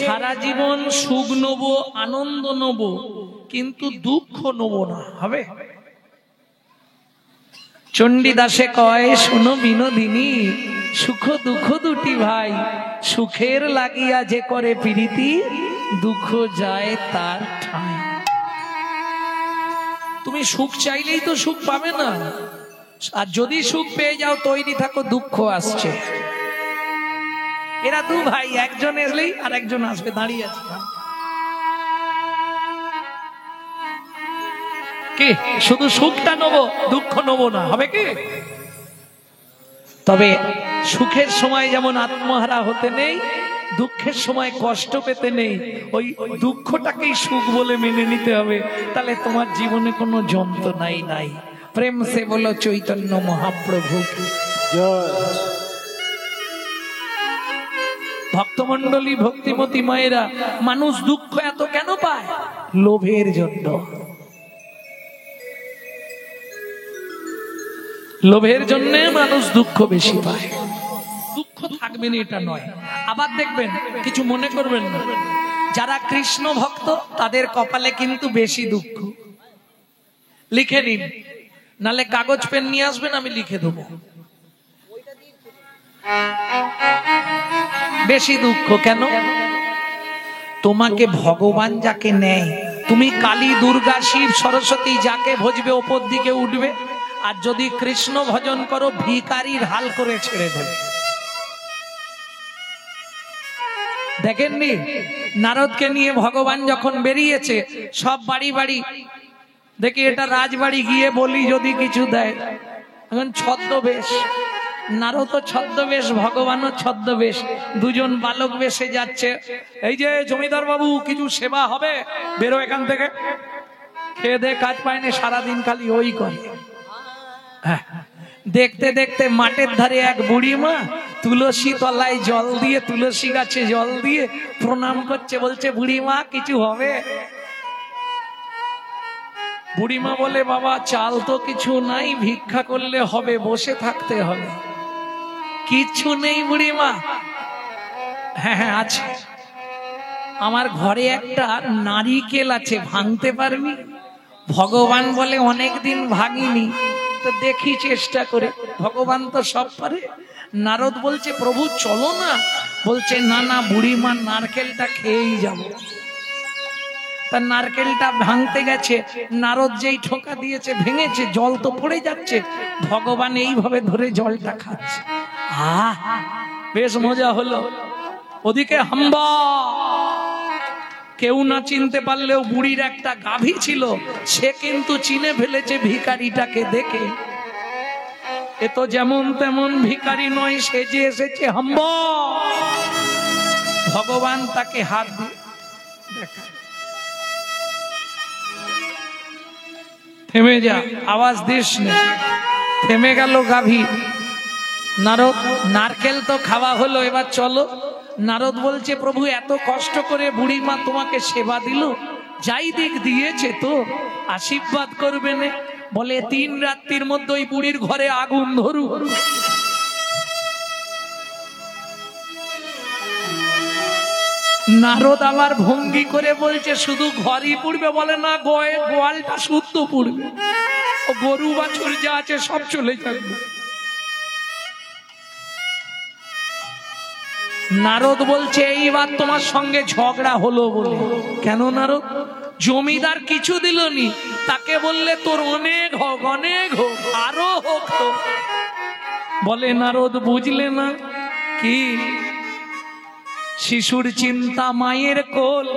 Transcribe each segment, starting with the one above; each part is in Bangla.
সারা জীবন সুখ নেব, আনন্দ নেব, কিন্তু দুঃখ নেব না, হবে? চণ্ডীদাসে কয়, শোনো বিনোদিনী, সুখ দুঃখ দুটি ভাই, সুখের লাগিয়া যে করে প্রীতি, দুঃখ যায় তার ঠাঁই। তুমি সুখ চাইলেই তো সুখ পাবে না, আর যদি সুখ পেয়ে যাও তৈরি থাকো দুঃখ আসছে। এরা দু ভাই, একজন এলেই আর একজন আসবে, দাঁড়িয়ে আছে। কি শুধু সুখটা নেবো, দুঃখ নেবো না, হবে কি? তবে সুখের সময় যেমন আত্মহারা হতে নেই, দুঃখের সময় কষ্ট পেতে নেই, ওই দুঃখটাকেই সুখ বলে মেনে নিতে হবে, তাহলে তোমার জীবনে কোনো যন্ত্রণাই নাই। প্রেম সে বলো চৈতন্য মহাপ্রভু কি জয়। ভক্তমন্ডলী, ভক্তিমতী মায়েরা, মানুষ দুঃখ এত কেন পায়? লোভের জন্য। লোভের জন্য মানুষ দুঃখ বেশি পায়। দুঃখ থাকবে না এটা নয়। আবার দেখবেন, কিছু মনে করবেন না, যারা কৃষ্ণ ভক্ত তাদের কপালে কিন্তু বেশি দুঃখ। লিখে নিন, নালে কাগজ পেন নিয়ে আসবেন, আমি লিখে দেবো। বেশি দুঃখ কেন? তোমাকে ভগবান যাকে নেয়, তুমি কালী, দুর্গা, শিব, সরস্বতী যাকে ভজবে ওপর দিকে উঠবে, আর যদি কৃষ্ণ ভজন করো ভিখারির হাল করে ছেড়ে দেবে। দেখেননি নারদকে নিয়ে ভগবান যখন বেরিয়েছে, সব বাড়ি বাড়ি দেখি, এটা রাজবাড়ি গিয়ে বলি যদি কিছু দেয়, এখন ছদ্মবেশ, নারদ ছদ্মবেশ, ভগবানও ছদ্মবেশ, দুজন বালক বেশে যাচ্ছে। এই যে জমিদার বাবু, কিছু সেবা হবে, বেরো এখান থেকে। খেয়ে দে কাজ পায়নি, সারাদিন খালি ওই করে। দেখতে দেখতে মাঠের ধারে এক বুড়ি মা তুলসী তলায় জল দিয়ে, তুলসী গাছে জল দিয়ে প্রণাম করছে, বলছে বুড়ি মা কিছু হবে? বুড়িমা বলে, বাবা চাল তো কিছু নাই, ভিক্ষা করলে হবে, বসে থাকতে হবে। কিচ্ছু নেই বুড়িমা? হ্যাঁ হ্যাঁ আছে, আমার ঘরে একটা নারিকেল আছে, ভাঙতে পারবি? ভগবান বলে, অনেকদিন ভাঙিনি, তো দেখি চেষ্টা করে। ভগবান তো সব পারে। নারদ বলছে, প্রভু চলো না। বলছে, না না বুড়িমা, নারকেলটা খেয়েই যাবো। তার নারকেলটা ভাঙতে গেছে, নারদ যেই ঠোকা দিয়েছে, ভেঙেছে, জল তো পড়ে যাচ্ছে, ভগবান এইভাবে ধরে জলটা খাচ্ছে। বেশ মজা হলো। ওদিকে হাম্বা, কেউ না চিনতে পারলেও বুড়ির একটা গাভী ছিল, সে কিন্তু চিনে ফেলেছে ভিখারিটাকে দেখে। এ তো যেমন তেমন ভিখারি নয়, সেজে এসেছে হাম্বা। ভগবান তাকে হাত দিয়ে দেখা, থেমে যা, আওয়াজ দিস না। থেমে গেল গাভী। নারদ, নারকেল তো খাওয়া হলো, এবার চলো। নারদ বলছে, প্রভু এত কষ্ট করে বুড়িমা তোমাকে সেবা দিল, যাই দিক দিয়েছে তো আশীর্বাদ করবে না? বলে, 3 রাত্রির মধ্যে ওই বুড়ির ঘরে আগুন ধরু। নারদ আবার ভঙ্গি করে বলছে, শুধু ঘরই পুড়বে? বলে না, গোয়ালটা শুদ্ধ পুড়বে, গরু বাছুর যা আছে সব চলে যাবে। নারদ বলছে, এইবার তোমার সঙ্গে ঝগড়া হলো বলে। কেন নারদ? জমিদার কিছু দিলনি, তাকে বললে তোর অনেক হোক, অনেক হোক, আরো হোক তো। বলে, নারদ বুঝলে না কি? শিশুর চিন্তা মায়ের কোল,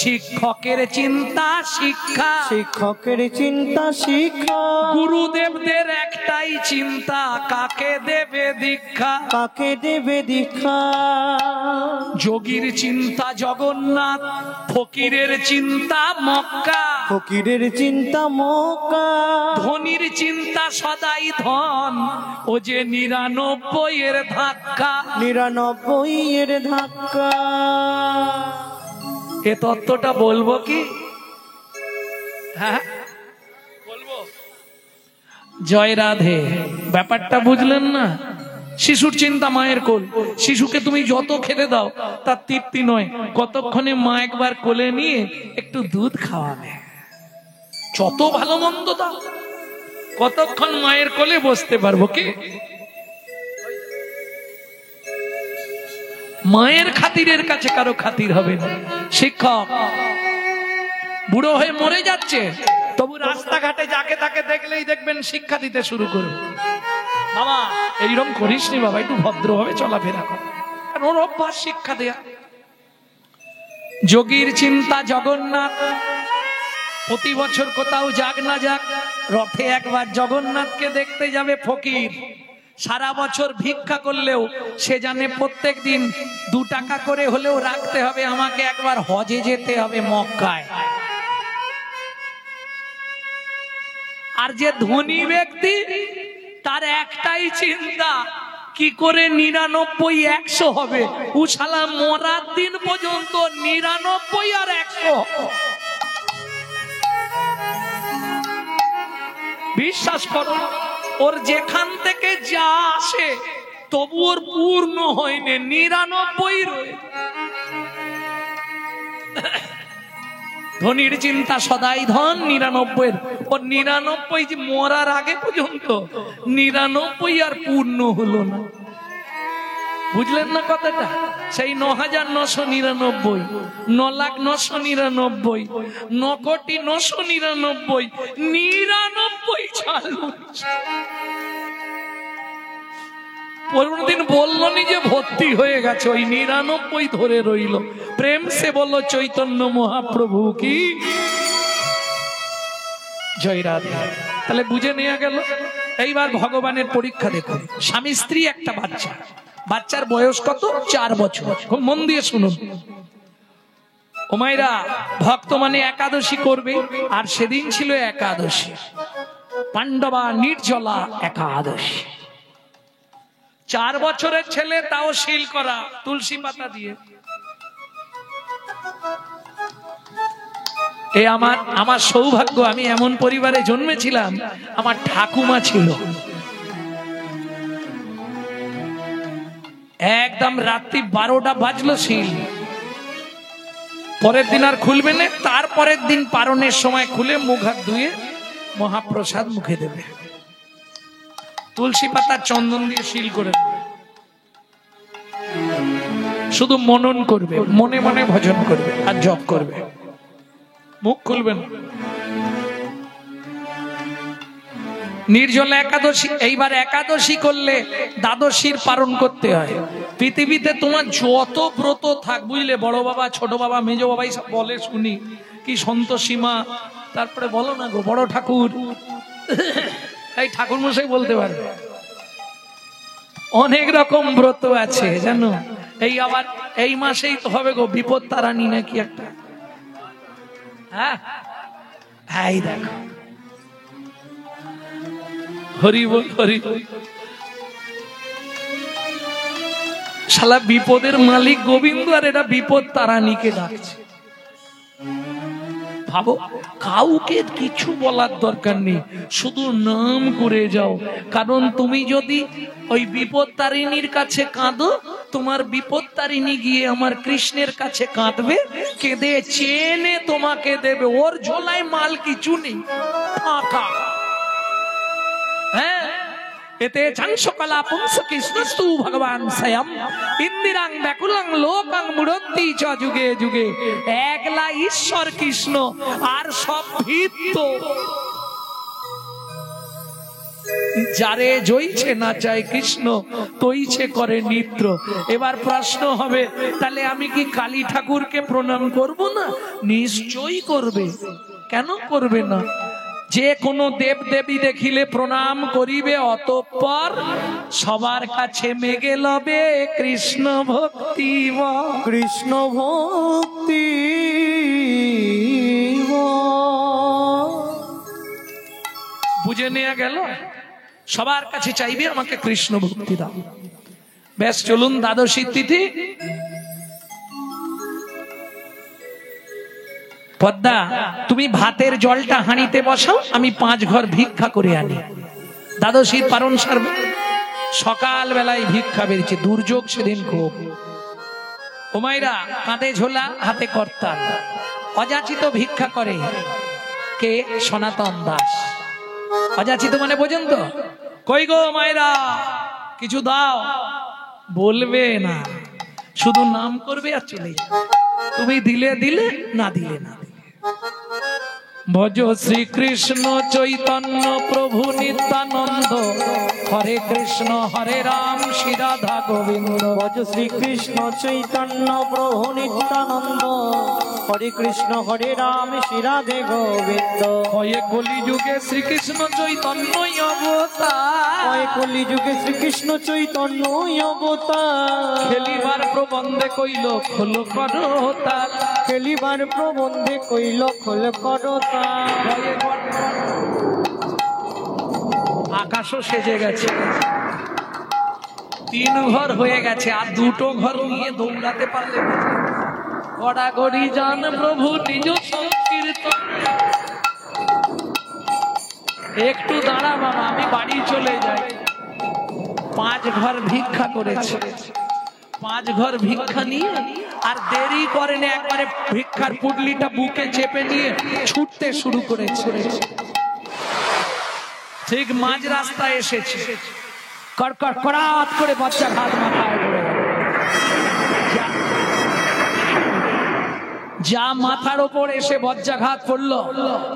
শিক্ষকের চিন্তা শিক্ষা, শিক্ষকের চিন্তা শিক্ষা, গুরুদেবদের একটাই চিন্তা, কাকে দেবে দীক্ষা, কাকে দেবে দীক্ষা। যোগীর চিন্তা জগন্নাথ, ফকিরের চিন্তা মক্কা, ফকিরের চিন্তা মক্কা, ধনীর চিন্তা সদাই ধন, ও যে 99 এর ধাক্কা, 99 এর ধাক্কা। এ তত্ত্বটা বলবো কি? হ্যাঁ বলবো। জয় রাধে। ব্যাপারটা বুঝলেন না? শিশুর চিন্তা মায়ের কোল। শিশুকে তুমি যত খেতে দাও তার তৃপ্তি নয়, কতক্ষণে মা একবার কোলে নিয়ে একটু দুধ খাওয়াবে। যত ভালো মন্দ দাও, কতক্ষণ মায়ের কোলে বসতে পারবো? কে মায়ের খাতিরের কাছে কারো খাতির হবে না। শিক্ষক বুড়ো হয়ে মরে যাচ্ছে, তবু রাস্তাঘাটে যাকে তাকে দেখলেই দেখবেন শিক্ষা দিতে শুরু করবে। বাবা এইরকম করিস নি, বাবা একটু ভদ্রভাবে চলাফেরা কর, কারণ ওর অভ্যাস শিক্ষা দেয়া। যোগীর চিন্তা জগন্নাথ। প্রতি বছর কোথাও যাক না যাক, রথে একবার জগন্নাথকে দেখতে যাবে ফকির। সারা বছর ভিক্ষা করলেও সে জানে প্রত্যেক দিন 2 টাকা করে হলেও রাখতে হবে, আমাকে একবার হজে যেতে হবে মক্কায়। আর যে ধনী ব্যক্তি, তার একটাই চিন্তা কি করে 99 100 হবে। ও শালা মরার দিন পর্যন্ত 99 আর 100। বিশ্বাস করো, ওর যেখান থেকে যা আসে তবু ওর পূর্ণ হয়নি, 99 রয়ে। ধনীর চিন্তা সদাই ধন 99, ওর 99 যে মরার আগে পর্যন্ত 99 আর পূর্ণ হলো না। বুঝলেন না কথাটা? সেই 9,999, 9,09,99, 9,999,99 চালু। পরদিন বললো নি যে ভর্তি হয়ে গেছে, ওই 99 ধরে রইল। প্রেম সে বললো চৈতন্য মহাপ্রভু কি জয় রাধে। তাহলে বুঝে নেওয়া গেল। এইবার ভগবানের পরীক্ষা দেখুন। স্বামী স্ত্রী, একটা বাচ্চা। বাচ্চার বয়স কত? 4 বছর। খুব মন দিয়ে শুনুন ও মায়েরা। ভক্ত মানে একাদশী করবে, আর সেদিন ছিল একাদশী, পাণ্ডবা নির্জলা একাদশী। 4 বছরের ছেলে, তাও শিল করা তুলসী পাতা দিয়ে। এ আমার সৌভাগ্য, আমি এমন পরিবারে জন্মেছিলাম, আমার ঠাকুমা ছিল। একদম রাত্রি 12টা বাজলো শিল, পরের দিন আর খুলবে না। তারপরের দিন পারণের সময় খুলে মুখ হাত ধুয়ে মহাপ্রসাদ মুখে দেবে। তুলসী পাতা চন্দন দিয়ে শিল করে দেবে। শুধু মনন করবে, মনে মনে ভজন করবে আর জপ করবে, মুখ খুলবেন। নির্জলা একাদশী। এইবার একাদশী করলে দ্বাদশীর পালন করতে হয়। পৃথিবীতে তোমার যত ব্রত থাক, বুঝলে, বড় বাবা, ছোট বাবা, মেজ বাবা সব বলে শুনি, কি সন্তোষীমা, তারপরে বলো না গো বড় ঠাকুর, এই ঠাকুর মশাই বলতে পারবে। অনেক রকম ব্রত আছে জানো। এই আবার এই মাসেই তো হবে গো বিপদ তারানি নাকি একটা। হ্যাঁ, এই দেখো, হরি বল হরি বল। শালা বিপদের মালিক গোবিন্দ, আর এটা বিপদ তারানিকে ডাকছে। ভাবো, কাউকে কিছু বলার দরকার নেই, শুধু নাম করে যাও। কারণ তুমি যদি ওই বিপদ তারিণীর কাছে কাঁদো, তোমার বিপদ তারিণী গিয়ে আমার কৃষ্ণের কাছে কাঁদবে, কেঁদে চেনে তোমাকে দেবে। ওর ঝোলায় মাল কিছু নেই, ফাঁকা। হ্যাঁ, এতে চাংসকলা পুংস কৃষ্ণস্তু ভগবান স্বয়ং ইন্দিরাং ব্যাকুলাং লোকাং মুরন্তি চ যুগে যুগে। একলা ঈশ্বর কৃষ্ণ, আর সব ভিত্ত। যারে জইছে না চায় কৃষ্ণ, তৈছে করে নিত্র। এবার প্রশ্ন হবে, তাহলে আমি কি কালী ঠাকুরকে প্রণাম করব না? নিশ্চয়ই করবে, কেন করবে না? যে কোনো দেব দেবী দেখিলে প্রণাম করিবে, অতঃপর সবার কাছে মেগে লবে কৃষ্ণ ভক্তি। কৃষ্ণ ভক্তি বুঝে নেওয়া গেল। সবার কাছে চাইবে আমাকে কৃষ্ণ ভক্তি দাও। বেশ, চলুন দ্বাদশী তিথি। পদ্মা, তুমি ভাতের জলটা হাঁড়িতে বসাও, আমি 5 ঘর ভিক্ষা করে আনি। দ্বাদশীর পারণ সারবে। সকাল বেলায় ভিক্ষা বেরিয়েছে, দুর্যোগ সেদিন খুব। ও মায়েরা, কাঁধে ঝোলা, হাতে কর্তাল, অযাচিত ভিক্ষা করে কে? সনাতন দাস। অযাচিত মানে বোঝেন তো? কই গো মায়েরা, কিছু দাও, বলবে না, শুধু নাম করবে আর চলে যাবে। তুমি দিলে দিলে, না দিলে না দিলে। ভজ শ্রীকৃষ্ণ চৈতন্য প্রভু নিত্যানন্দ, হরে কৃষ্ণ হরে রাম শ্রী রাধা গোবিন্দ। ভজ শ্রীকৃষ্ণ চৈতন্য প্রভু নিত্যানন্দ, হরে কৃষ্ণ হরে রাম শ্রী রাধে গোবিন্দ। হয়ে কলি যুগে শ্রীকৃষ্ণ চৈতন্য অবতার, হয়ে কলি যুগে শ্রীকৃষ্ণ চৈতন্য অবতার। খেলিবার প্রবন্ধে কইল খোল করতাল, খেলিবার প্রবন্ধে কইল খোল করতাল। আকাশও সেজে গেছে, 3 ঘর হয়ে গেছে, আর 2টো ঘর নিয়ে দৌড়াতে পারলে গড়াগড়ি যান প্রভু নিজ সংকীর্তন। একটু দাঁড়া বাবা, আমি বাড়ি চলে যাই। 5 ঘর ভিক্ষা করেছে, 5 ঘর ভিক্ষা নিয়ে আর দেরি করেন, একবারে ভিক্ষার পুডলিটা বুকে চেপে নিয়ে ছুটতে শুরু করেছে। ঠিক মাঝ রাস্তায় এসেছে, কড়কড় কড়াত করে বাচ্চা ঘাত মাথায় পড়ে গেল। যা মাথার ওপর এসে বজ্রাঘাত পড়লো,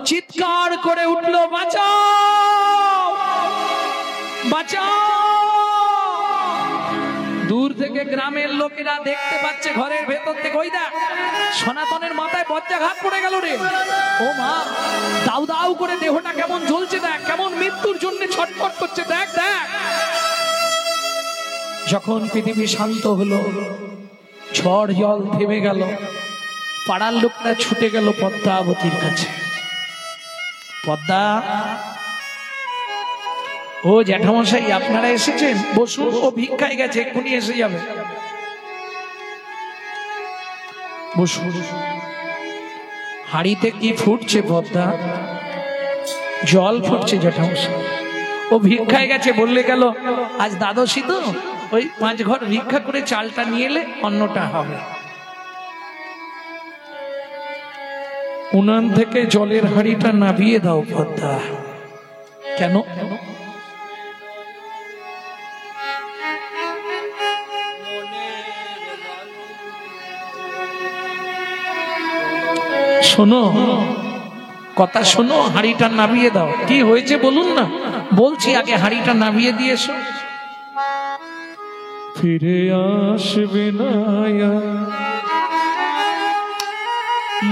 চিৎকার করে উঠলো, বাঁচাও বাঁচাও। দূর থেকে গ্রামের লোকেরা দেখতে পাচ্ছে, ঘরের ভেতর থেকে, ওই দেখ সনাতনের মাথায় বজ্রাঘাত পড়ে গেল রে। ও মা, দাউ দাউ করে দেহটা কেমন জ্বলছে, দেখ কেমন মৃত্যুর জন্য ছটফট করছে, দেখ দেখ। যখন পৃথিবী শান্ত হলো, ঝড় জল থেমে গেল, পাড়ার লোকরা ছুটে গেল পদ্মাবতীর কাছে। পদ্মা, ও জ্যাঠামশাই আপনারা এসেছেন, বসুন, ও ভিক্ষায় গেছে, এক্ষুনি এসে যাবে, বসুন। হাড়িতে কি ফুটছে পদ্মা? জল ফুটছে জ্যাঠামশাই। ও ভিক্ষায় গেছে বললে গেল, আজ দ্বাদশী তো, ওই 5 ঘর ভিক্ষা করে চালটা নিয়ে এলে অন্নটা হবে। উনান থেকে জলের হাড়িটা নামিয়ে দাও পদ্মা। কেন? শোনো, কথা শোনো, হাড়িটা নামিয়ে দাও। কি হয়েছে বলুন না? বলছি, আগে হাড়িটা নামিয়ে দিয়ে এসো। ফিরে আসবে না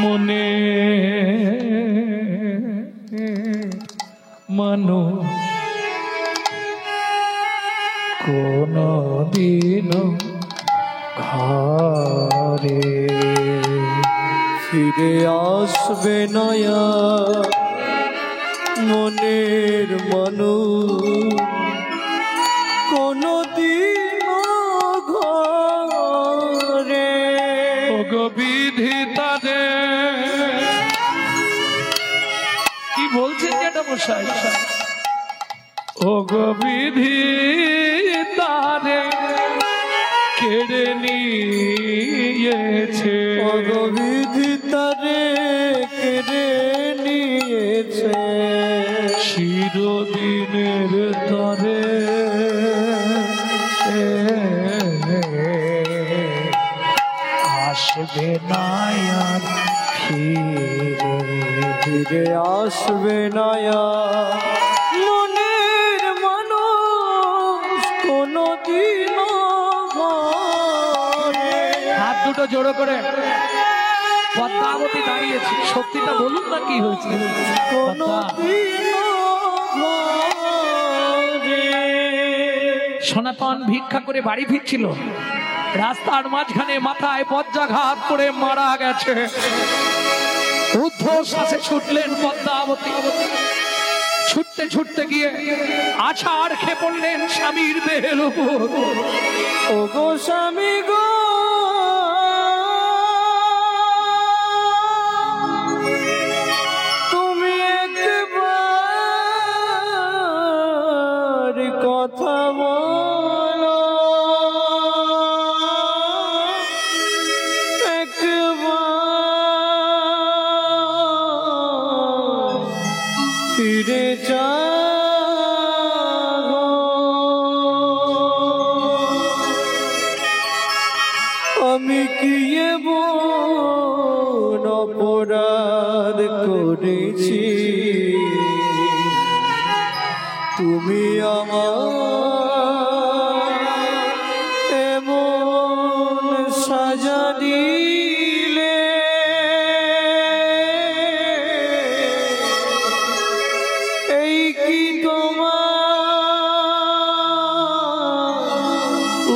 মনে মানুষ কোনো দিন ঘরে। ফিরে আসবে নয়া মনের মানুষ কোনো দিন ঘরে। বিধিতা রে, কি বলছেন যেটা মশাই? ও গো বিধিতা রে, কেড়ে নিয়েছে, ও গো বিধিতা রে, কেড়ে নিয়েছে। চিরদিনের তরে আসবে না আর ফিরে আসবে নয়া মনের মানুষ কোনো দিন ঘরে। হাত দুটো জোড়ো করে পদ্মাবতী দাঁড়িয়েছে, সত্যিটা বলুন না কি হয়েছে? কোনো দিন ঘরে। সনাতন ভিক্ষা করে বাড়ি ফিরছিল, রাস্তার মাঝখানে মাথায় বজ্রাঘাত করে মারা গেছে। রুদ্ধ শ্বাসে ছুটলেন পদ্মাবতী, ছুটতে ছুটতে গিয়ে আছাড় খেয়ে পড়লেন স্বামীর দেহের উপর। ও গো স্বামী গো, তুমি একবার কথা বল। আমি কি এমন অপরাধ করেছি তুমি আমার এমন সাজা দিলে এই কি তোমার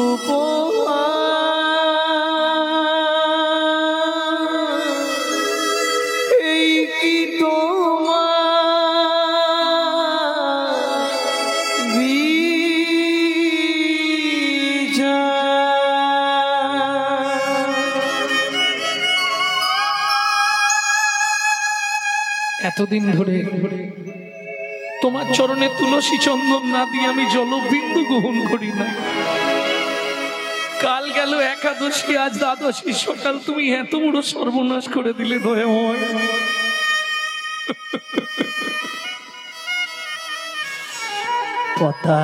উপহার এই কি এতদিন ধরে তোমার চরণে তুলসী চন্দন না দিয়ে আমি জলবিন্দু গ্রহণ করি না। কাল গেল একাদশী, আজ দ্বাদশী, সকাল তুমি এত বড় সর্বনাশ করে দিলে দয়াময়। কথা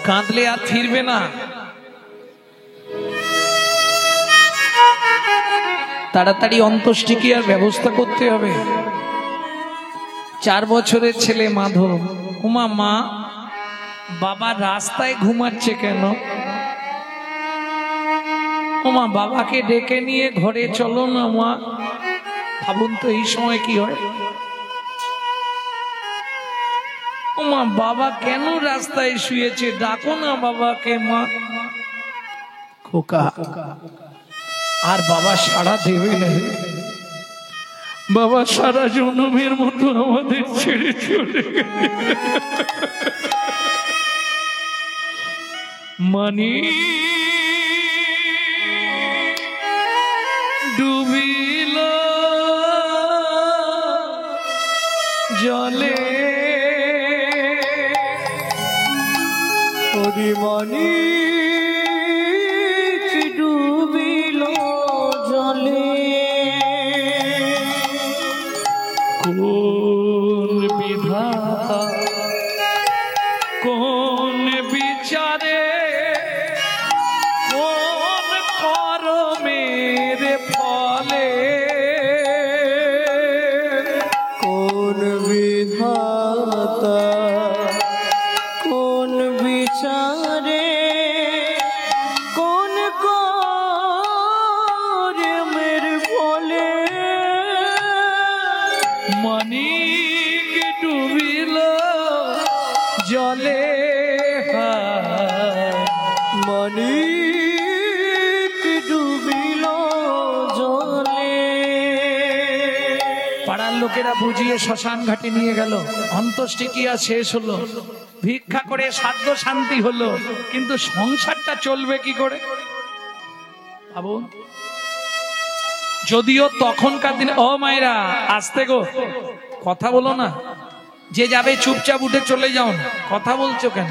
কাঁদলে আর ফিরবে না। তাড়াতাড়ি অন্ত্যেষ্টিক্রিয়ার ব্যবস্থা করতে হবে। 4 বছরের ছেলে মাধব। উমা মা, বাবা রাস্তায় ঘুমাচ্ছে কেন? উমা বাবাকে ডেকে নিয়ে ঘরে চলো না মা। ভাবুন তো এই সময় কি হয়। উমা বাবা কেন রাস্তায় শুয়েছে, ডাকো না বাবাকে মা। খোকা আর বাবা সাড়া দেবে না। বাবা সারা জন্মের মতো আমাদের ছেড়ে চলে গেছে। মানি ডুবিল জলে, পরিমাণি ডুবিল জলে, কোন বিধাতা কোন বিচারে কোন কর্মের ফলে, কোন বিধাতা কোন বিচারে কোন কর্মের ফলে, মানিক ডুবিল জলে, মানিক ডুবিল জলে। পাড়ার লোকেরা বুঝিয়ে শ্মশান ঘাটে নিয়ে গেল। অন্ত্যেষ্টিক্রিয়া শেষ হলো, ভিক্ষা করে সাধ্য শান্তি হলো, কিন্তু সংসারটা চলবে কি করে ভাবুন। যদিও তখনকার দিনে, ও মায়েরা আসতে গো, কথা বলো না। যে যাবে চুপচাপ উঠে চলে যাও না, কথা বলছো কেন?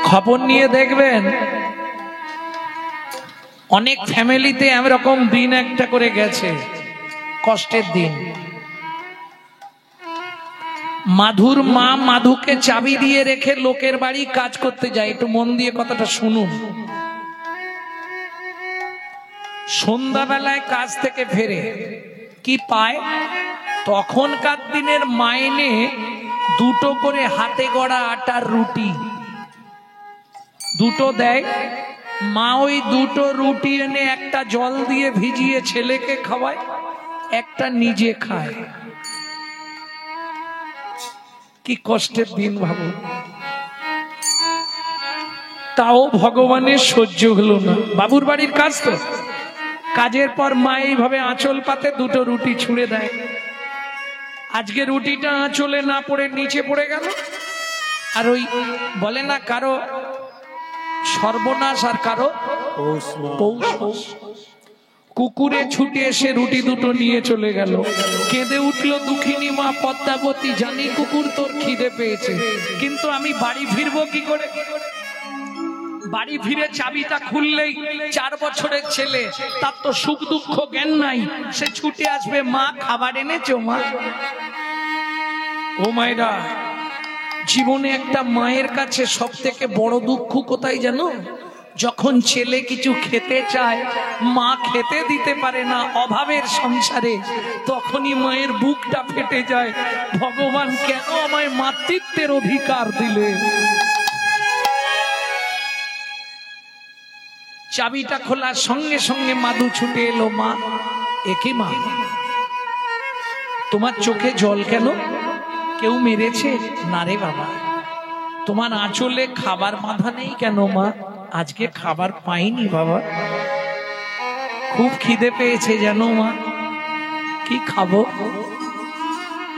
খবর নিয়ে দেখবেন অনেক ফ্যামিলিতে এরকম দিন একটা করে গেছে, কষ্টের দিন। মাধুর মা মাধুকে চাবি দিয়ে রেখে লোকের বাড়ি কাজ করতে যায়। একটু মন দিয়ে কথাটা শুনুন। সন্ধ্যাবেলায় কাজ থেকে ফেরে কি পায়? তখনকার দিনের মাইনে 2টো করে হাতে গড়া আটার রুটি 2টো দেয়। মা ওই 2টো রুটি এনে একটা জল দিয়ে ভিজিয়ে ছেলেকে খাওয়ায়, একটা নিজে খায়। কি কষ্টের দিন ভাবুন। তাও ভগবানের সহ্য হলো না। বাবুর বাড়ির কাজ তো, কাজের পর মা এইভাবে আঁচল পাতে 2টো রুটি ছুঁড়ে দেয়। আজকে রুটিটা আঁচলে না পড়ে নিচে পড়ে গেল। আর ওই বলে না কারো সর্বনাশ আর কারো পৌষ। কুকুরে ছুটে এসে রুটি 2টো নিয়ে চলে গেল। কেঁদে উঠলো দুঃখিনী মা পদ্মাবতী, জানি কুকুর তোর খিদে পেয়েছে, কিন্তু আমি বাড়ি ফিরবো কি করে? বাড়ি ফিরে চাবিটা খুললেই 4 বছরের ছেলে, তার তো সুখ দুঃখ জ্ঞান নাই, সে ছুটে আসবে, মা খাবার এনেছো মা? ও মায়েরা, জীবনে একটা মায়ের কাছে সব থেকে বড় দুঃখ কোথায় জানো? যখন ছেলে কিছু খেতে চায়, মা খেতে দিতে পারে না অভাবের সংসারে, তখনই মায়ের বুকটা ফেটে যায়। ভগবান কেন আমায় মাতৃত্বের অধিকার দিলে? চাবিটা খোলার সঙ্গে সঙ্গে মাধু ছুটে এলো। মা, একে মা, তোমার চোখে জল কেন? কেউ মেরেছে? না রে বাবা। তোমার আঁচলে খাবার বাঁধা নেই কেন মা? আজকে খাবার পাইনি বাবা, খুব খিদে পেয়েছে জানো মা। কি খাবো?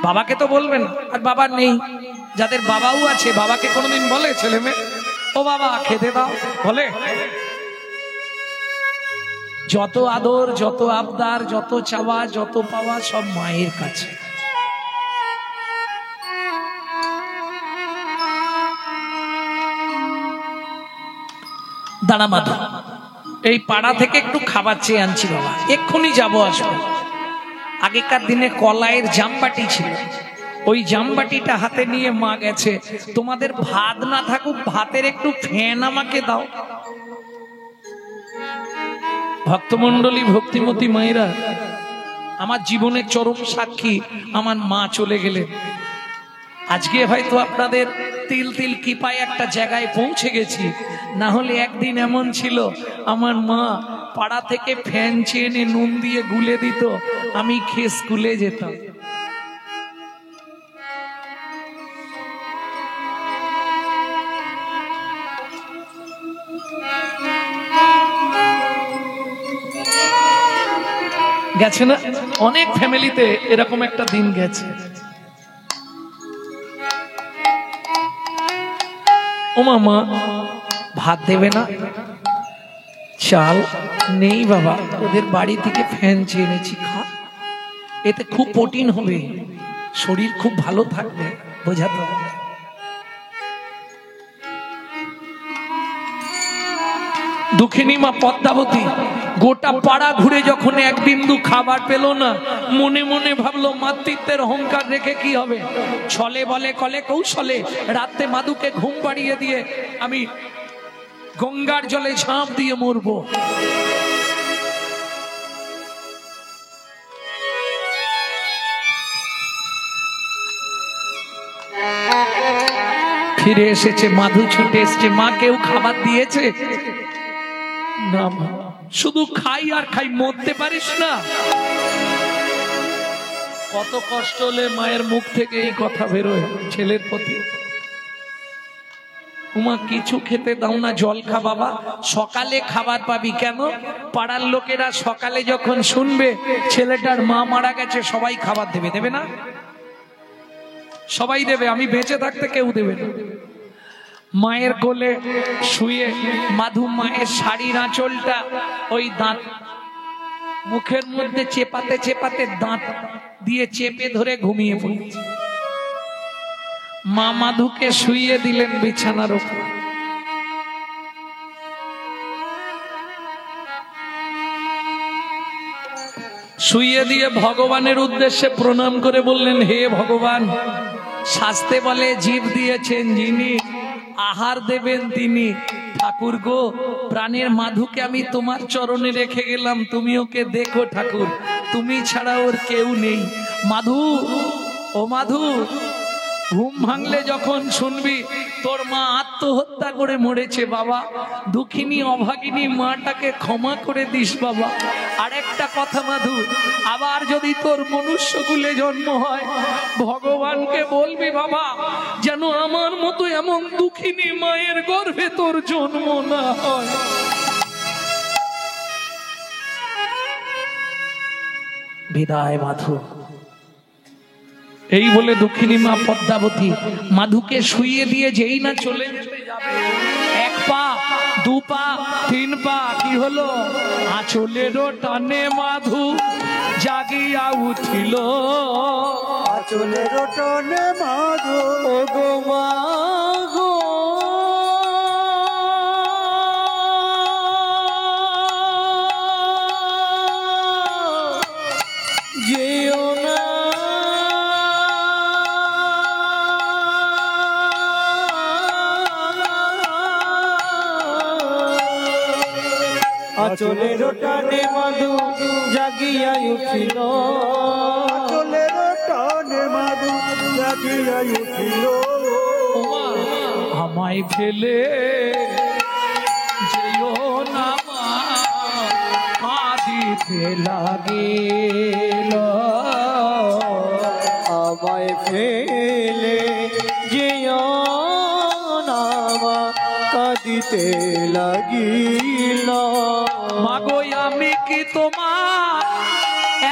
বাবাকে তো বলবেন, আর বাবা নেই। যাদের বাবাও আছে, বাবাকে কোনোদিন বলে ছেলে মেয়ে ও বাবা খেতে দাও? বলে? যত আদর, যত আবদার, যত চাওয়া, যত পাওয়া সব মায়ের কাছে। দাঁড়া মাধু, এই পাড়া থেকে একটু খাবার চেয়ে আনছি বাবা, এক্ষুনি যাবো আসবো। আগেকার দিনে কলাইয়ের জামবাটি ছিল, ওই জামবাটিটা হাতে নিয়ে মা গেছে। তোমাদের ভাত না থাকুক, ভাতের একটু ফ্যান আমাকে দাও। ভক্তমন্ডলী, ভক্তিমতী মায়েরা, আমার জীবনের চরম সাক্ষী আমার মা চলে গেলেন। আজকে হয়তো আপনাদের তিল তিল কিপায় একটা জায়গায় পৌঁছে গেছি, না হলে একদিন এমন ছিল আমার মা পাড়া থেকে ফ্যান চেয়ে এনে নুন দিয়ে গুলে দিত, আমি খেয়ে স্কুলে যেতাম। গেছে না? অনেক ফ্যামিলিতে এরকম একটা দিন গেছে। ও মামা, ভাত দেবে না? চাল নেই বাবা, ওদের বাড়ি থেকে ফ্যান চেয়ে এনেছি, খা, এতে খুব প্রোটিন হবে, শরীর খুব ভালো থাকবে। বোঝাতে হবে। দুঃখিনী মা পদ্মাবতী গোটা পাড়া ঘুরে যখন এক বিন্দু খাবার পেল না, মনে মনে ভাবলো মাতৃত্বের অহংকার রেখে কি হবে। ছলে বলে কলে কৌশলে রাতে মাধুকে ঘুম পাড়িয়ে দিয়ে আমি গঙ্গার জলে ঝাঁপ দিয়ে মরবো। ফিরে এসেছে মাধু, ছুটে এসছে। মা, কেউ খাবার দিয়েছে? না মা, শুধু খাই আর খাই, মরতে পারিস না? কত কষ্ট হলে মায়ের মুখ থেকে এই কথা বেরোয় ছেলের প্রতি। উমা, কিছু খেতে দাও না, জল খা বাবা, সকালে খাবার পাবি। কেন? পাড়ার লোকেরা সকালে যখন শুনবে ছেলেটার মা মারা গেছে, সবাই খাবার দেবে। দেবে না? সবাই দেবে, আমি বেঁচে থাকতে কেউ দেবে না। মায়ের কোলে শুয়ে মাধু মায়ের শাড়ির আঁচলটা ওই দাঁত মুখের মধ্যে চেপাতে চেপাতে দাঁত দিয়ে চেপে ধরে ঘুমিয়ে পড়েছে। মা মাধুকে শুইয়ে দিলেন বিছানার উপর। শুইয়ে দিয়ে ভগবানের উদ্দেশ্যে প্রণাম করে বললেন, হে ভগবান, শাস্তে বলে জীব দিয়েছেন যিনি, আহার দেবেন তিনি। ঠাকুর গো, প্রাণের মাধুকে আমি তোমার চরণে রেখে গেলাম, তুমি ওকে দেখো ঠাকুর, তুমি ছাড়া ওর কেউ নেই। মাধু, ও মাধু, ঘুম ভাঙলে যখন শুনবি তোর মা আত্মহত্যা করে মরেছে বাবা, দুঃখিনী অভাগিনী মাটাকে ক্ষমা করে দিস বাবা। আর একটা কথা মাধু, আবার যদি তোর মনুষ্যকুলে জন্ম হয়, ভগবানকে বলবি বাবা যেন আমার মতো এমন দুঃখিনী মায়ের গর্ভে তোর জন্ম না হয়। বিদায় মাধু। এই বলে দুঃখিনী মা পদ্মাবতী মাধুকে শুইয়ে দিয়ে যেই না চলে যাবে, এক পা, দু পা, তিন পা, কি হলো? আঁচলের টানে মাধু জাগিয়া উঠিল। আঁচলের টানে মাধু, ও গো মা গো, যেও না চলের টানে মাধু জাগিয়া উঠিল, চলের টানে মাধু জাগিয়া উঠিল। আমায় ফেলে যেও না মা, কাঁদিতে লাগিল। আমায় ফেলে যেও না মা, কাঁদিতে লাগিল। মাগো আমি কি তোমার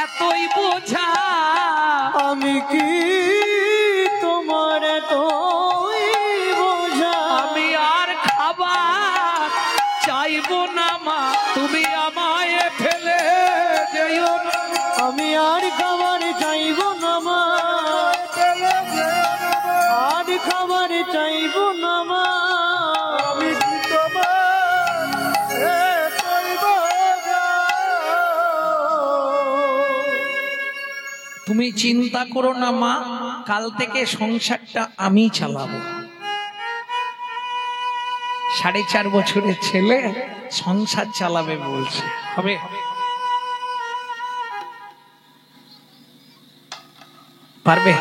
এতই বোঝা, আমি কি তোমার এতই বোঝা। আমি আর খাবার চাইবো না মা, তুমি আমায় ফেলে যেও না। আমি আর খাবার চাইব না মা, আর খাবার চাইব না মা। আমি কি তোমার এতই বোঝা। তুমি চিন্তা করো না মা, কাল থেকে সংসারটা আমি চালাবো। 4.5 বছরের ছেলে সংসার চালাবে বলছে, হবে? পারবে?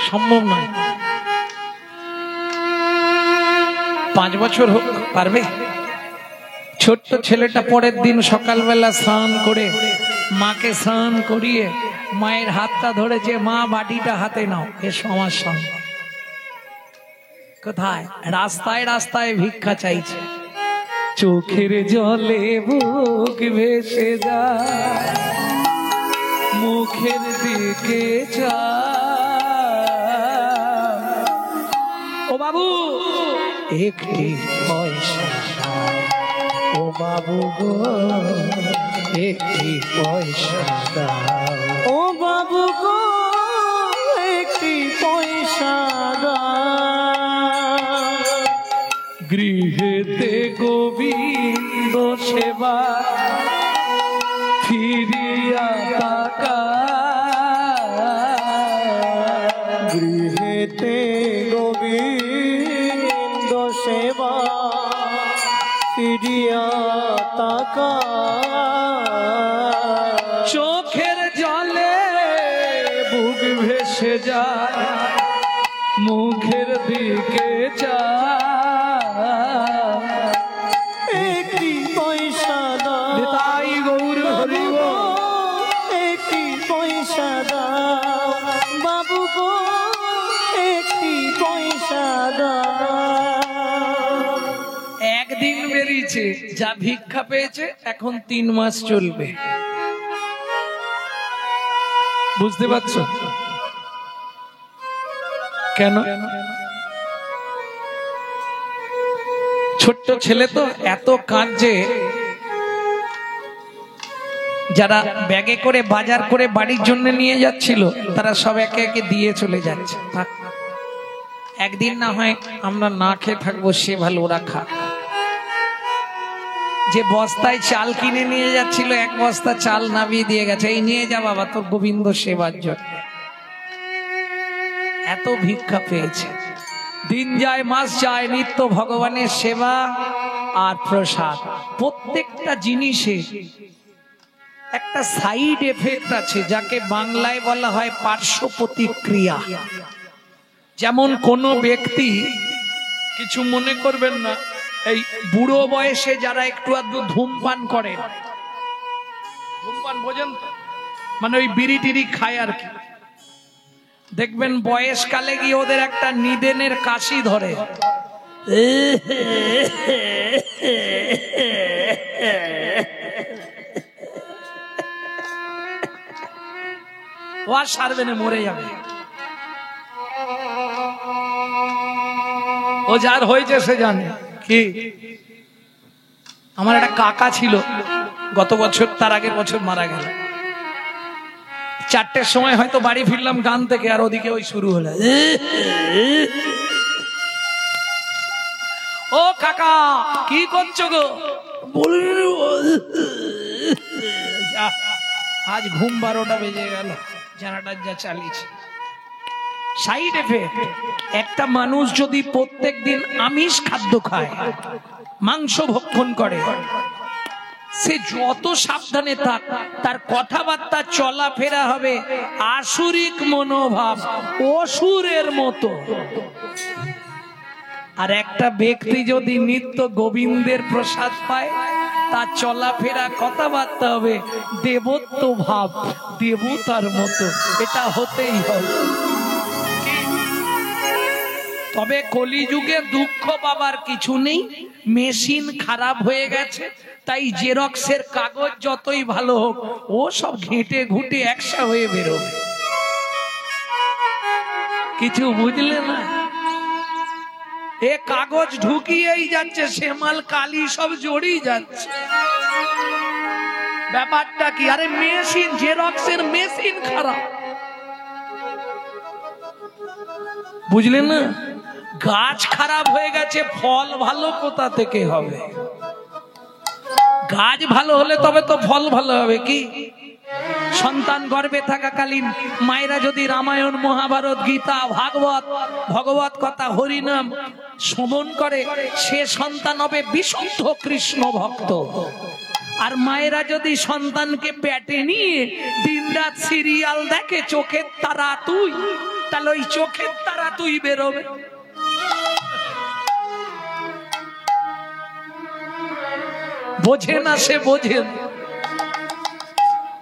সম্ভব নয়। 5 বছর হোক, পারবে? ছোট্ট ছেলেটা পরের দিন সকালবেলা স্নান করে মাকে স্নান করিয়ে মায়ের হাতটা ধরেছে, মা বাটিটা হাতে নাও, এসো আমার সঙ্গে। কোথায়? রাস্তায় রাস্তায় ভিক্ষা চাইছে। চোখের জলে বুক ভেসে যায়, মুখের দিকে চায়। ও বাবু একটি পয়সা, ও বাবু গো একটি পয়সা দাও, ও বাবু গো একটি পয়সা দাও। গৃহেতে গোবিন্দ সেবা ফিরিয়া তাকায়, গৃহেতে গোবিন্দ সেবা ফিরিয়া তাকায়। চোখের জলে বুক ভেসে যায়, মুখের দিকে চায়। একটি পয়সা দাও, তাই গৌর হরি গো, একটি পয়সা দাও বাবু গো, একটি পয়সা দাও। একদিন বেরিয়েছে, যা ভিক্ষা পেয়েছে এখন 3 মাস চলবে। বুঝতে পারছো কেন? ছোট্ট ছেলে তো এত কাঁদছে, যারা ব্যাগে করে বাজার করে বাড়ির জন্য নিয়ে যাচ্ছিল তারা সব একে একে দিয়ে চলে যাচ্ছে। একদিন না হয় আমরা না খেয়ে থাকবো, সে ভালো, ওরা খা। যে বস্তায় চাল কিনে নিয়ে যাচ্ছিল 1 বস্তা চাল নামিয়ে দিয়ে গেছে, এই নিয়ে যা বাবা তোর গোবিন্দ সেবার জন্য। এত ভিক্ষা পেয়েছে। দিন যায় মাস যায়, নিত্য ভগবানের সেবা আর প্রসাদ। প্রত্যেকটা জিনিসে একটা সাইড এফেক্ট আছে, যাকে বাংলায় বলা হয় পার্শ্ব প্রতিক্রিয়া। যেমন কোন ব্যক্তি, কিছু মনে করবেন না, এই বুড়ো বয়সে যারা একটু আধটু ধূমপান করে, ধূমপান বোঝেন তো, মানে ওই বিড়ি টিড়ি খায় আর কি, দেখবেন বয়সকালে গিয়ে ওদের একটা নিদেনের কাশি ধরে। ও আর সারবে না, মরে যাবে। ও যার হয়েছে সে জানে। কি, আমার একটা কাকা ছিল, গত বছর, তার আগের বছর মারা গেল। 4টের সময় হয়তো বাড়ি ফিরলাম গান থেকে, আর ওদিকে ওই শুরু হলো, ও কাকা কি করছো গো? আজ ঘুম 12টা বেজে গেল, জানাটা যা চালিয়েছে। Side effect. একটা মানুষ যদি প্রত্যেক দিন আমিষ খাদ্য খায়, মাংস ভক্ষণ করে, সে যত সাবধানে থাক, তার কথাবার্তা চলাফেরা হবে আসুরিক মনোভাব, অসুরের মতো। আর একটা ব্যক্তি যদি নিত্য গোবিন্দের প্রসাদ পায়, তার চলাফেরা কথাবার্তা হবে দেবত্ব ভাব, দেবতার মতো। এটা হতেই হবে। তবে কলিযুগে দুঃখ পাবার কিছু নেই, মেশিন খারাপ হয়ে গেছে, তাই জেরক্সের কাগজ যতই ভালো হোক, ও সব ঘেঁটে ঘুটে একসা হয়ে বেরোবে। কিছু বুঝলে না? এ কাগজ ঢুকিয়েই যাচ্ছে, সেমাল কালি সব জড়িয়ে যাচ্ছে। ব্যাপারটা কি? আরে মেশিন, জেরক্সের মেশিন খারাপ, বুঝলেন না? গাছ খারাপ হয়ে গেছে, ফল ভালো কোথা থেকে হবে? গাছ ভালো হলে তবে তো ফল ভালো হবে। কি সন্তান গর্ভে থাকাকালীন মায়েরা যদি রামায়ণ, মহাভারত, গীতা, ভাগবত, ভগবত কথা, হরিনাম শ্রবণ করে, সে সন্তান হবে বিশুদ্ধ কৃষ্ণ ভক্ত। আর মায়েরা যদি সন্তানকে পেটে নিয়ে দিনরাত সিরিয়াল দেখে, চোখের তারা তুই, তাহলে ওই চোখের তারা তুই বেরোবে। বোঝে না, সে বোঝে না,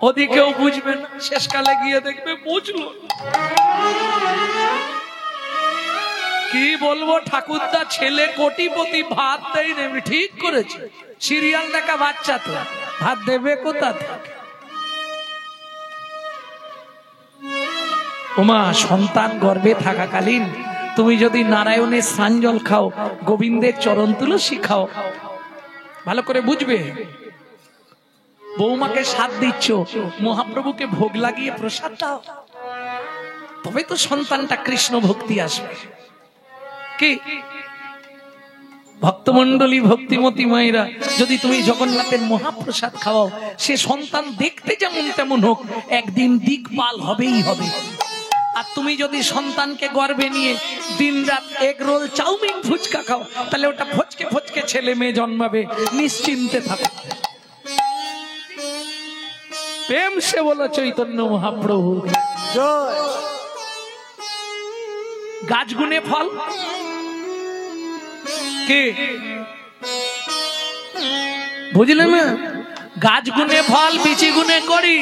ওদিকেও বুঝবে না, শেষকালে গিয়ে দেখবে বুঝলো। কি বলবো, ঠাকুরদা ছেলে কোটিপতি, ভাত দেয় নেবে, ঠিক করেছে। সিরিয়াল দেখা বাচ্চা তো ভাত দেবে কোথা থেকে? ওমা, সন্তান গর্ভে থাকাকালীন তুমি যদি নারায়ণের সাঞ্জল খাও, গোবিন্দের চরণ তুলসী খাও, ভালো করে বুঝবে। বৌমাকে সাথ দিচ্ছ, মহাপ্রভুকে ভোগ লাগিয়ে প্রসাদ দাও, তবে তো সন্তানটা কৃষ্ণ ভক্তি আসবে। কি ভক্তমন্ডলী, ভক্তিমতী মায়েরা, যদি তুমি জগন্নাথের মহাপ্রসাদ খাওয়াও, সে সন্তান দেখতে যেমন তেমন হোক, একদিন দিকপাল হবেই হবে। আর তুমি যদি সন্তানকে গর্ভে নিয়ে দিনরাত এগ রোল, চাউমিন, ফুচকা খাও, তাহলে ওটা ফচকে ফচকে ছেলে মেয়ে জন্মাবে, নিশ্চিন্তে থাকো। প্রেম সে বলো চৈতন্য মহাপ্রভু জয়। গাছ গুনে ফল, কে বুঝলে না? গাছ গুনে ফল, বিচি গুনে করি।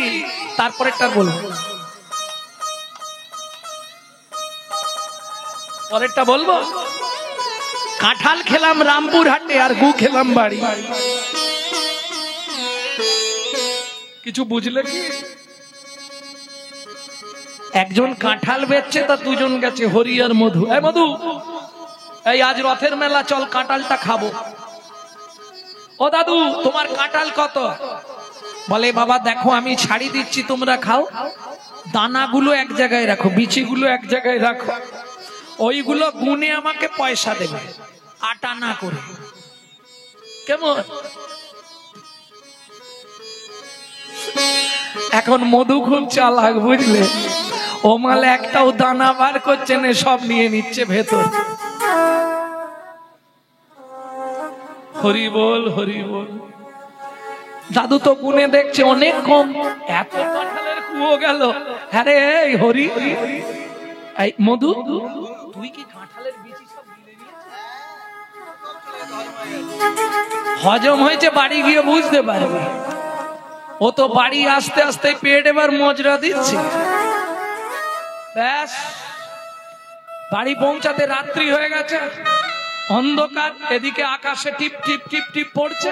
তারপরে একটা বলবো, পরেরটা বলবো। কাঁঠাল খেলাম রামপুর হাটে, আর গু খেলাম বাড়ি। কিছু বুঝলে কি? একজন কাঁঠাল বেচছে, তা দুজন গেছে হরি আর মধু। এই মধু, এই আজ রথের মেলা, চল কাঁঠালটা খাবো। ও দাদু, তোমার কাঁঠাল কত? বলে বাবা দেখো, আমি ছাড়ি দিচ্ছি, তোমরা খাও, দানাগুলো এক জায়গায় রাখো, বিচিগুলো এক জায়গায় রাখো, ওইগুলো গুনে আমাকে পয়সা দেবে, আটা না করে। কেমন? এখন মধু খুব চালাক, বুঝলে? ও মাল একটাও দানা বার করছে না, সব নিয়ে নিচ্ছে ভেতর। হরি বল, হরি বল। দাদু তো গুনে দেখছে অনেক কম, এত কাঁঠালের কুয়ো গেল। আরে এই হরি, এই মধু, তুই কি কাঁঠালের বিচি সব গিলে নিয়েছিস? হজম হয়েছে, বাড়ি গিয়ে বুঝতে পারবে। ও তো বাড়ি আস্তে আস্তে পেট এবার মজরা দিচ্ছে। ব্যাস, বাড়ি পৌঁছাতে রাত্রি হয়ে গেছে, অন্ধকার, এদিকে আকাশে টিপ টিপ টিপ টিপ পড়ছে,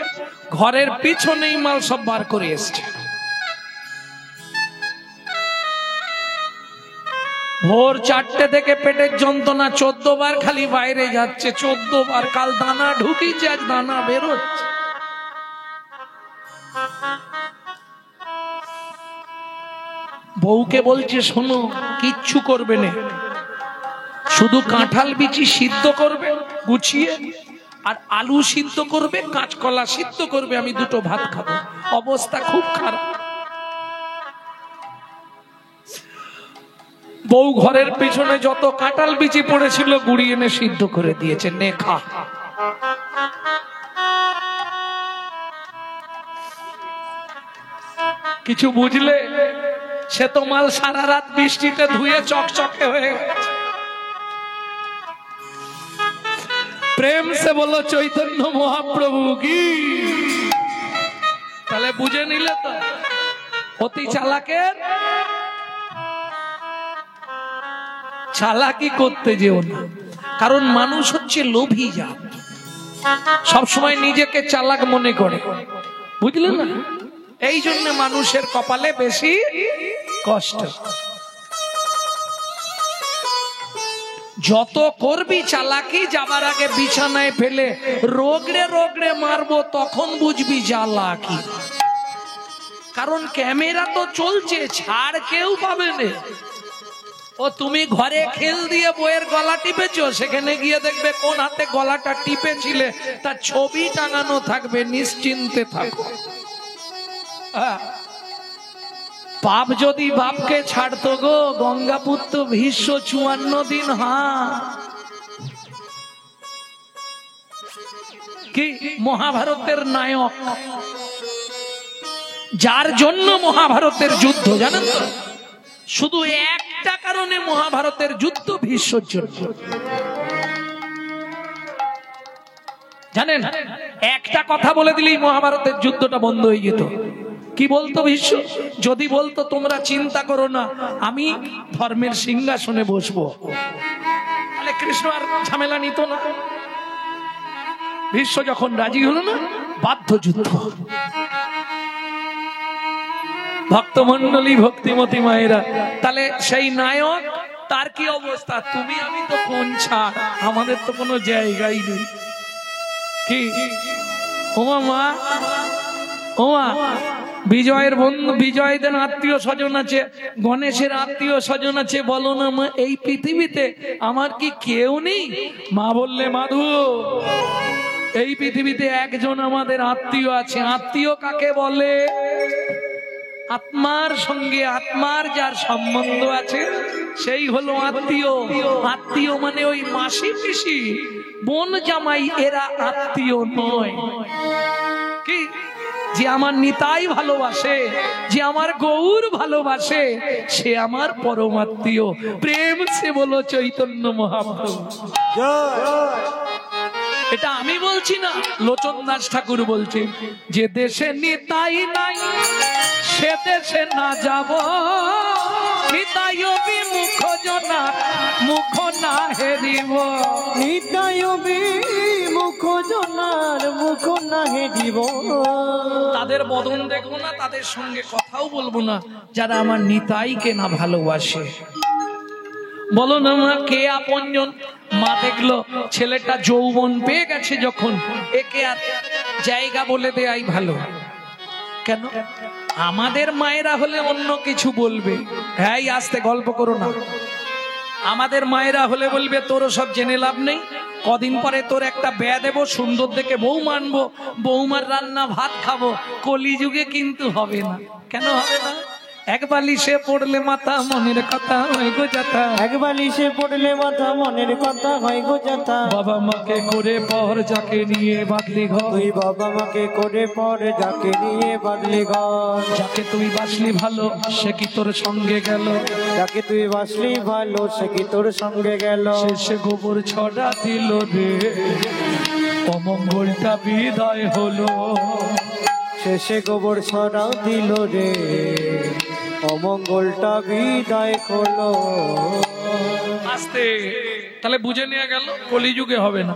ঘরের পিছনেই মাল সব বার করে এসছে। ভোর 4টে থেকে পেটের যন্ত্রণা 14 বার খালি বাইরে যাচ্ছে, 14 বার। কাল দানা ঢুকিয়েছে, আজ দানা বেরোচ্ছে। বউকে বলছে শোনো, কিচ্ছু করবে না, শুধু কাঁঠাল বিচি সিদ্ধ করবে গুছিয়ে, আর আলু সিদ্ধ করবে, কাঁচকলা সিদ্ধ করবে, আমি দুটো ভাত খাবো। অবস্থা খুব খারাপ। বউ ঘরের পিছনে যত কাঁঠাল বিচি পড়েছিল গুড়িয়ে এনে সিদ্ধ করে দিয়েছে, নে খা। কিছু বুঝলে? সে তো মাল সারা রাত বৃষ্টিতে ধুয়ে চকচকে হয়ে গেছে। প্রেম সে বলো চৈতন্য মহাপ্রভু কি। তাহলে বুঝে নিলে তো অতি চালাকের চালাকি করতে যেও না, কারণ মানুষ হচ্ছে লোভী জাত, সবসময় নিজেকে চালাক মনে করে, বুঝলে না? এই জন্য মানুষের কপালে বেশি কষ্ট। যত করবি চালাকি, যাবার আগে বিছানায় ফেলে রোগড়ে রোগড়ে মারবো, তখন বুঝবি চালাকি। কারণ ক্যামেরা তো চলছে, ছাড় কেউ পাবে না। ও তুমি ঘরে খেল দিয়ে বইয়ের গলা টিপেছো, সেখানে গিয়ে দেখবে কোন হাতে গলাটা টিপেছিলে তার ছবি টাঙানো থাকবে, নিশ্চিন্তে থাকো। পাপ যদি বাপকে ছাড়তো গো, গঙ্গাপুত্র ভীষ্ম 54 দিন কি মহাভারতের নায়ক, যার জন্য মহাভারতের যুদ্ধ, জানেন তো? শুধু একটা কারণে মহাভারতের যুদ্ধ ভীষ্মর জন্য, জানেন? একটা কথা বলে দিলেই মহাভারতের যুদ্ধটা বন্ধ হয়ে যেত। কি বলতো ভীষ্ম? যদি বলতো তোমরা চিন্তা করো না, আমি ধর্মের সিংহাসনে বসবো, তাহলে কৃষ্ণ আর ঝামেলা নিত না। ভীষ্ম যখন রাজি হলো না, বাধ্য যুদ্ধ। ভক্তমন্ডলী, ভক্তিমতী মায়েরা, তাহলে সেই নায়ক তার কি অবস্থা? তুমি আমি তো কোন ছাড়, আমাদের তো কোনো জায়গাই নেই। কি ওমা মা, ওমা বিজয়ের বন্ধু, বিজয়দের আত্মীয় স্বজন আছে, গণেশের আত্মীয় স্বজন আছে, বলো না মা এই পৃথিবীতে আমার কি কেউ নেই? মা বললে মাধু, এই পৃথিবীতে একজন আমাদের আত্মীয় আছে। আত্মীয় কাকে বলে? আত্মার সঙ্গে আত্মার যার সম্বন্ধ আছে সেই হলো আত্মীয়। আত্মীয় মানে ওই মাসি পিসি বোন জামাই, এরা আত্মীয় নয়। কি যে আমার নিতাই ভালোবাসে, যে আমার গৌর ভালোবাসে, সে আমার পরমাত্মীয়। প্রেম সে বলো চৈতন্য মহাপ্রভু। এটা আমি বলছি না, লোচন দাস ঠাকুর বলছে, যে দেশে নিতাই নাই সে দেশে না যাব, নিতাই বিমুখ জনা মুখ না হেরিব, নিতাই বিমুখ জনার মুখ না হেরিব। তাদের বদন দেখবো না, তাদের সঙ্গে কথাও বলবো না, যারা আমার নিতাইকে না ভালোবাসে। বলো না মা কে আপনজন? মা দেখলো ছেলেটা যৌবন পেয়ে গেছে যখন, একে আর জায়গা বলে দেয়াই ভালো। কেন? আমাদের মায়েরা হলে অন্য কিছু বলবে, হ্যাঁ আস্তে গল্প করো না। আমাদের মায়েরা হলে বলবে তোরও সব জেনে লাভ নেই, কদিন পরে তোর একটা ব্যয় দেবো, সুন্দর দেখে বউ মানবো, বৌমার রান্না ভাত খাবো। কলিযুগে কিন্তু হবে না। কেন হবে না? এক বালিশে পড়লে মাথা মনের কথা হয় গো যাতা, এক বালিশে পড়লে মাথা মনের কথা হয় গো যাতা। বাবা মাকে করে পর যাকে নিয়ে বাদলি ঘর, তুই বাবা মাকে করে পর যাকে নিয়ে বাদলি ঘর। যাকে তুই বাসলি ভালো সে কি তোর সঙ্গে গেল, যাকে তুই বাসলি ভালো সে কি তোর সঙ্গে গেল। শেষে গোবর ছড়া দিল রে, অমঙ্গলটা বিদায় হলো। শেষে গোবর ছড়া দিল রে, অমঙ্গলটা বিদায় হলো। আস্তে, তাহলে বুঝে নেওয়া গেল কলিযুগে হবে না।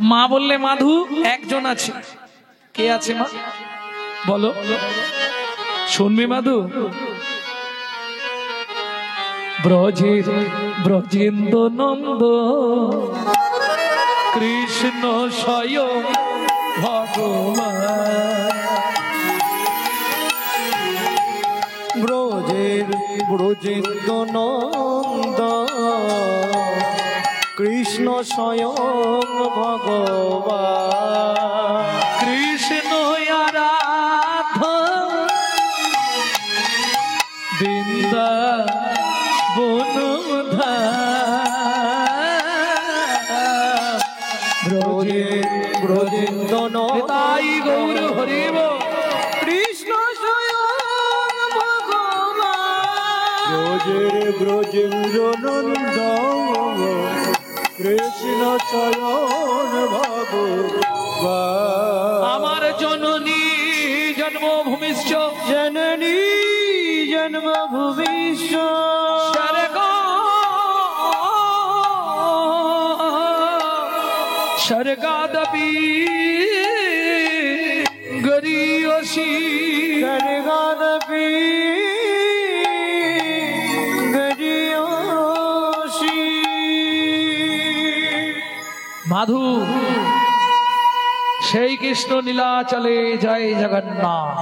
মা বললে মাধু একজন আছে। কে আছে মা? বলো, শুনবি মাধু? ব্রজের ব্রজেন্দ্র নন্দ কৃষ্ণ স্বয়ং ভগবান। ব্রজের ব্রজেন্দ্র নন্দ কৃষ্ণ স্বয়ং ভগবান। কৃষ্ণ আরাধ বৃন্দাবন ব্রজের ব্রজেন্দ্র নন্দ তাই গৌর হরিব কৃষ্ণ স্বয়ং ব্রজের ব্রজেন্দ্র নন্দ কৃষ্ণ চয়ন ভগবান। আমার জননী জন্মভূমিশ্চ জননী জন্মভূমিষ্ঠ স্বর্গাদপি গরীয়সী স্বর্গাদপি গরীয়সী। মাধু সেই কৃষ্ণ নীলাচলে জয় জগন্নাথ।